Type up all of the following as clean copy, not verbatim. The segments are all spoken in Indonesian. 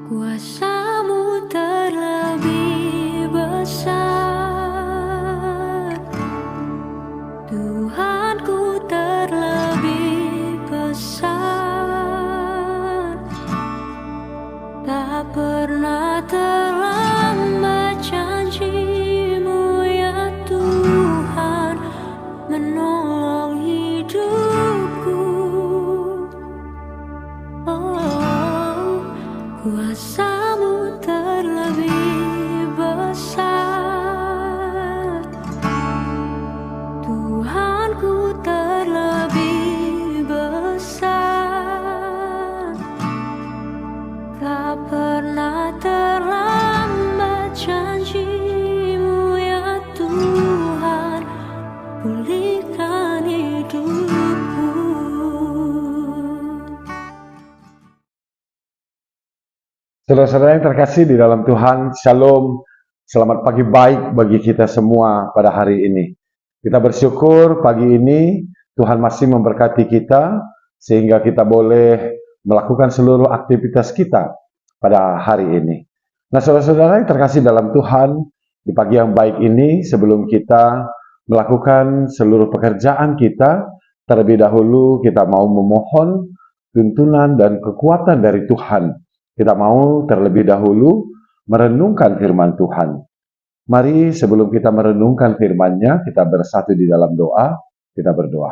Kuasamu terlebih besar, Tuhanku terlebih besar. Tak pernah terlambat janjimu ya Tuhan menolong hidupku. Oh, kuasamu terlebih besar, Tuhanku terlebih besar. Tak pernah terlambat janjimu ya Tuhan, pulihkan hidupku. Saudara-saudara yang terkasih di dalam Tuhan, Shalom, selamat pagi baik bagi kita semua pada hari ini. Kita bersyukur pagi ini Tuhan masih memberkati kita sehingga kita boleh melakukan seluruh aktivitas kita pada hari ini. Nah, saudara-saudara yang terkasih dalam Tuhan, di pagi yang baik ini sebelum kita melakukan seluruh pekerjaan kita, terlebih dahulu kita mau memohon tuntunan dan kekuatan dari Tuhan. Kita mau terlebih dahulu merenungkan firman Tuhan. Mari sebelum kita merenungkan firman-Nya, kita bersatu di dalam doa, kita berdoa.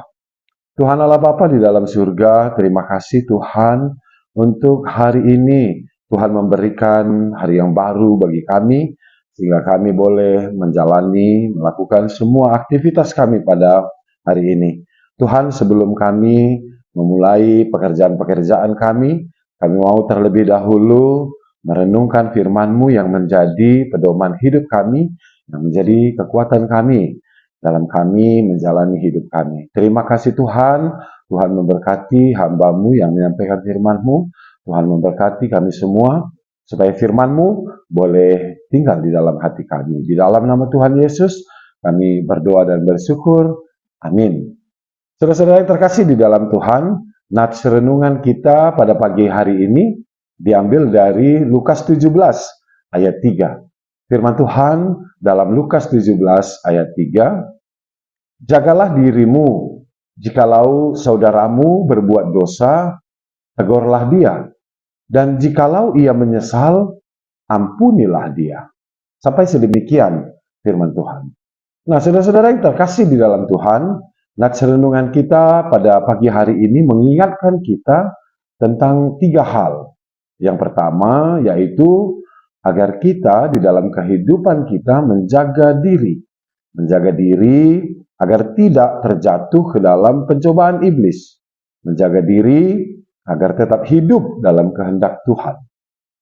Tuhan Allah Bapa di dalam surga, terima kasih Tuhan untuk hari ini. Tuhan memberikan hari yang baru bagi kami, sehingga kami boleh menjalani, melakukan semua aktivitas kami pada hari ini. Tuhan, sebelum kami memulai pekerjaan-pekerjaan kami mau terlebih dahulu merenungkan firman-Mu yang menjadi pedoman hidup kami, yang menjadi kekuatan kami dalam kami menjalani hidup kami. Terima kasih Tuhan, Tuhan memberkati hamba-Mu yang menyampaikan firman-Mu, Tuhan memberkati kami semua, supaya firman-Mu boleh tinggal di dalam hati kami. Di dalam nama Tuhan Yesus, kami berdoa dan bersyukur. Amin. Saudara-saudara yang terkasih di dalam Tuhan, nats renungan kita pada pagi hari ini diambil dari Lukas 17 ayat 3. Firman Tuhan dalam Lukas 17 ayat 3, jagalah dirimu, jikalau saudaramu berbuat dosa, tegurlah dia, dan jikalau ia menyesal, ampunilah dia. Sampai sedemikian firman Tuhan. Nah, saudara-saudara yang terkasih di dalam Tuhan, nats renungan kita pada pagi hari ini mengingatkan kita tentang 3 hal. Yang pertama yaitu agar kita di dalam kehidupan kita menjaga diri. Menjaga diri agar tidak terjatuh ke dalam pencobaan iblis. Menjaga diri agar tetap hidup dalam kehendak Tuhan.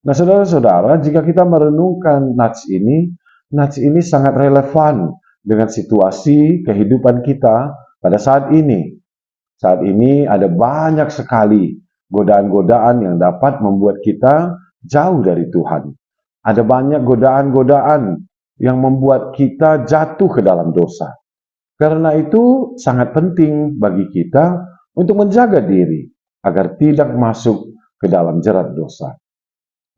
Nah, saudara-saudara, jika kita merenungkan nats ini sangat relevan dengan situasi kehidupan kita pada saat ini. Saat ini ada banyak sekali godaan-godaan yang dapat membuat kita jauh dari Tuhan. Ada banyak godaan-godaan yang membuat kita jatuh ke dalam dosa. Karena itu sangat penting bagi kita untuk menjaga diri agar tidak masuk ke dalam jerat dosa.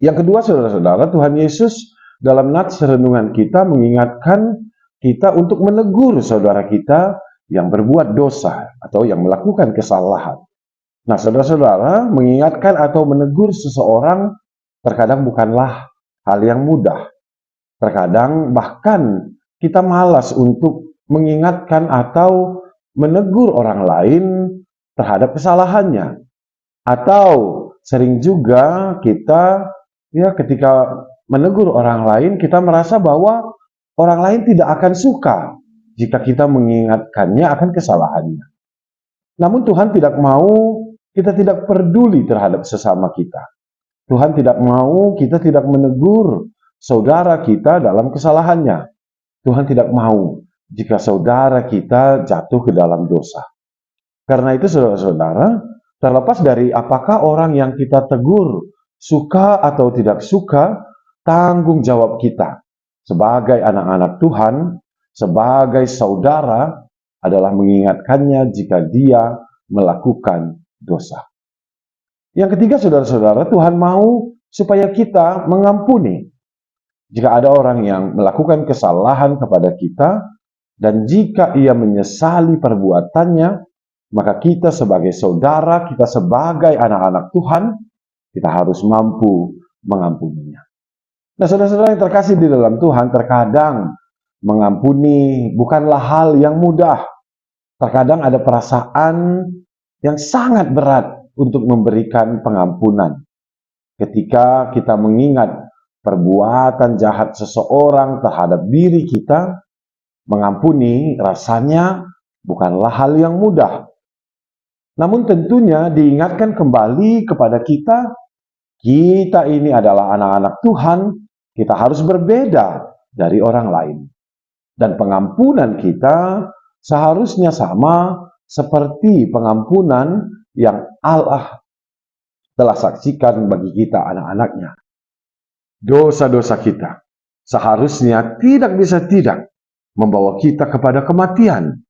Yang kedua, saudara-saudara, Tuhan Yesus dalam nats renungan kita mengingatkan kita untuk menegur saudara kita yang berbuat dosa atau yang melakukan kesalahan. Nah, saudara-saudara, mengingatkan atau menegur seseorang terkadang bukanlah hal yang mudah. Terkadang bahkan kita malas untuk mengingatkan atau menegur orang lain terhadap kesalahannya. Atau sering juga kita ketika menegur orang lain, kita merasa bahwa orang lain tidak akan suka jika kita mengingatkannya akan kesalahannya. Namun Tuhan tidak mau kita tidak peduli terhadap sesama kita. Tuhan tidak mau kita tidak menegur saudara kita dalam kesalahannya. Tuhan tidak mau jika saudara kita jatuh ke dalam dosa. Karena itu saudara-saudara, terlepas dari apakah orang yang kita tegur suka atau tidak suka, tanggung jawab kita sebagai anak-anak Tuhan, sebagai saudara, adalah mengingatkannya jika dia melakukan dosa. Yang ketiga, saudara-saudara, Tuhan mau supaya kita mengampuni. Jika ada orang yang melakukan kesalahan kepada kita, dan jika ia menyesali perbuatannya, maka kita sebagai saudara, kita sebagai anak-anak Tuhan, kita harus mampu mengampuninya. Nah, saudara-saudara yang terkasih di dalam Tuhan, terkadang mengampuni bukanlah hal yang mudah. Terkadang ada perasaan yang sangat berat untuk memberikan pengampunan. Ketika kita mengingat perbuatan jahat seseorang terhadap diri kita, mengampuni rasanya bukanlah hal yang mudah. Namun tentunya diingatkan kembali kepada kita ini adalah anak-anak Tuhan, kita harus berbeda dari orang lain. Dan pengampunan kita seharusnya sama seperti pengampunan yang Allah telah saksikan bagi kita anak-anaknya. Dosa-dosa kita seharusnya tidak bisa tidak membawa kita kepada kematian.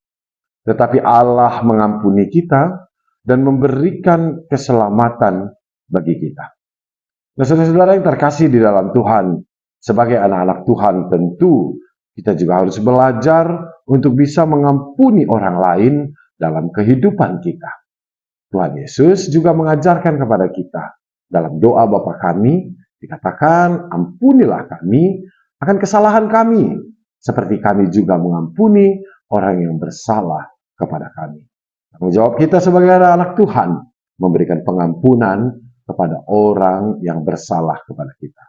Tetapi Allah mengampuni kita dan memberikan keselamatan bagi kita. Nah, saudara-saudara yang terkasih di dalam Tuhan, sebagai anak-anak Tuhan tentu kita juga harus belajar untuk bisa mengampuni orang lain dalam kehidupan kita. Tuhan Yesus juga mengajarkan kepada kita dalam doa Bapa kami, dikatakan, ampunilah kami akan kesalahan kami, seperti kami juga mengampuni orang yang bersalah kepada kami. Tanggung jawab kita sebagai anak Tuhan, memberikan pengampunan kepada orang yang bersalah kepada kita.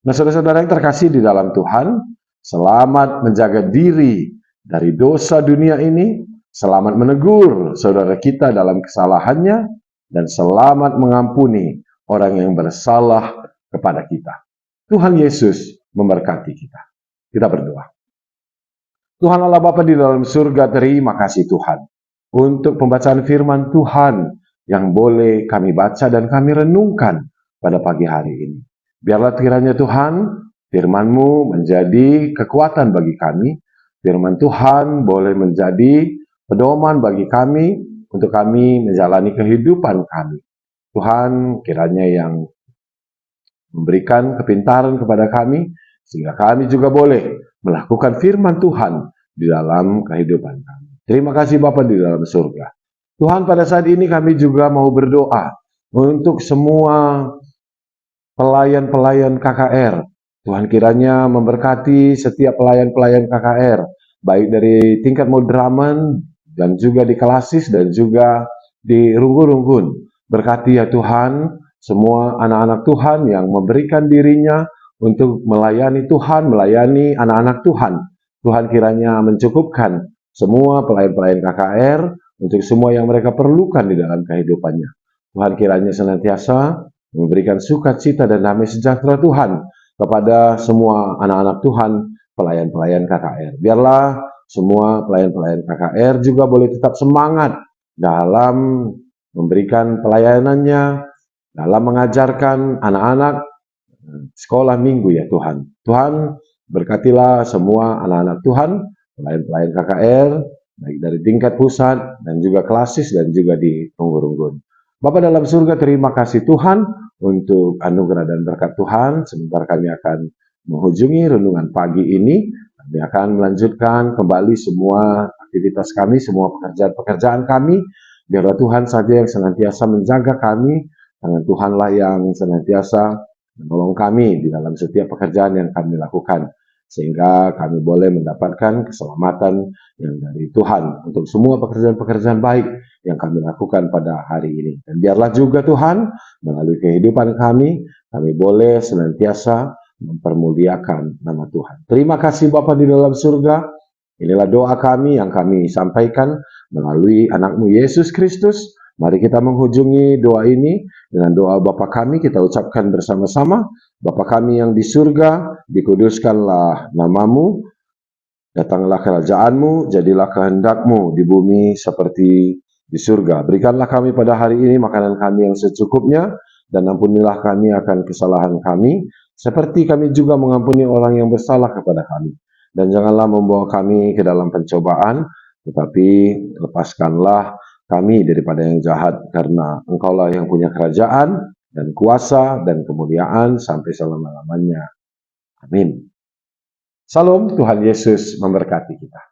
Nah, saudara-saudara yang terkasih di dalam Tuhan, selamat menjaga diri dari dosa dunia ini, selamat menegur saudara kita dalam kesalahannya, dan selamat mengampuni orang yang bersalah kepada kita. Tuhan Yesus memberkati kita. Kita berdoa. Tuhan Allah Bapa di dalam surga, terima kasih Tuhan untuk pembacaan firman Tuhan yang boleh kami baca dan kami renungkan pada pagi hari ini. Biarlah kiranya Tuhan, firman-Mu menjadi kekuatan bagi kami. Firman Tuhan boleh menjadi pedoman bagi kami untuk kami menjalani kehidupan kami. Tuhan kiranya yang memberikan kepintaran kepada kami, sehingga kami juga boleh melakukan firman Tuhan di dalam kehidupan kami. Terima kasih Bapa di dalam surga. Tuhan, pada saat ini kami juga mau berdoa untuk semua pelayan-pelayan KKR. Tuhan kiranya memberkati setiap pelayan-pelayan KKR, baik dari tingkat Madraman dan juga di Kelasis dan juga di Runggun-Runggun. Berkati ya Tuhan, semua anak-anak Tuhan yang memberikan dirinya untuk melayani Tuhan, melayani anak-anak Tuhan. Tuhan kiranya mencukupkan semua pelayan-pelayan KKR untuk semua yang mereka perlukan di dalam kehidupannya. Tuhan kiranya senantiasa memberikan sukacita dan damai sejahtera Tuhan kepada semua anak-anak Tuhan, pelayan-pelayan KKR. Biarlah semua pelayan-pelayan KKR juga boleh tetap semangat dalam memberikan pelayanannya, dalam mengajarkan anak-anak sekolah minggu ya Tuhan. Tuhan, berkatilah semua anak-anak Tuhan, pelayan-pelayan KKR, baik dari tingkat pusat dan juga Kelasis dan juga di Runggun-Runggun. Bapa dalam surga, terima kasih Tuhan untuk anugerah dan berkat Tuhan. Sebentar kami akan menghujungi renungan pagi ini. Kami akan melanjutkan kembali semua aktivitas kami, semua pekerjaan-pekerjaan kami. Biarlah Tuhan saja yang senantiasa menjaga kami. Tangan Tuhanlah yang senantiasa menolong kami di dalam setiap pekerjaan yang kami lakukan, sehingga kami boleh mendapatkan keselamatan yang dari Tuhan untuk semua pekerjaan-pekerjaan baik yang kami lakukan pada hari ini. Dan biarlah juga Tuhan, melalui kehidupan kami boleh senantiasa mempermuliakan nama Tuhan. Terima kasih Bapa di dalam surga. Inilah doa kami yang kami sampaikan melalui anak-Mu Yesus Kristus. Mari kita menghujungi doa ini dengan doa Bapa kami, kita ucapkan bersama-sama. Bapa kami yang di surga, dikuduskanlah nama-Mu, datanglah kerajaan-Mu, jadilah kehendak-Mu di bumi seperti di surga. Berikanlah kami pada hari ini makanan kami yang secukupnya, dan ampunilah kami akan kesalahan kami, seperti kami juga mengampuni orang yang bersalah kepada kami. Dan janganlah membawa kami ke dalam pencobaan, tetapi lepaskanlah kami daripada yang jahat, karena Engkaulah yang punya kerajaan, dan kuasa dan kemuliaan sampai selama-lamanya. Amin. Salam, Tuhan Yesus memberkati kita.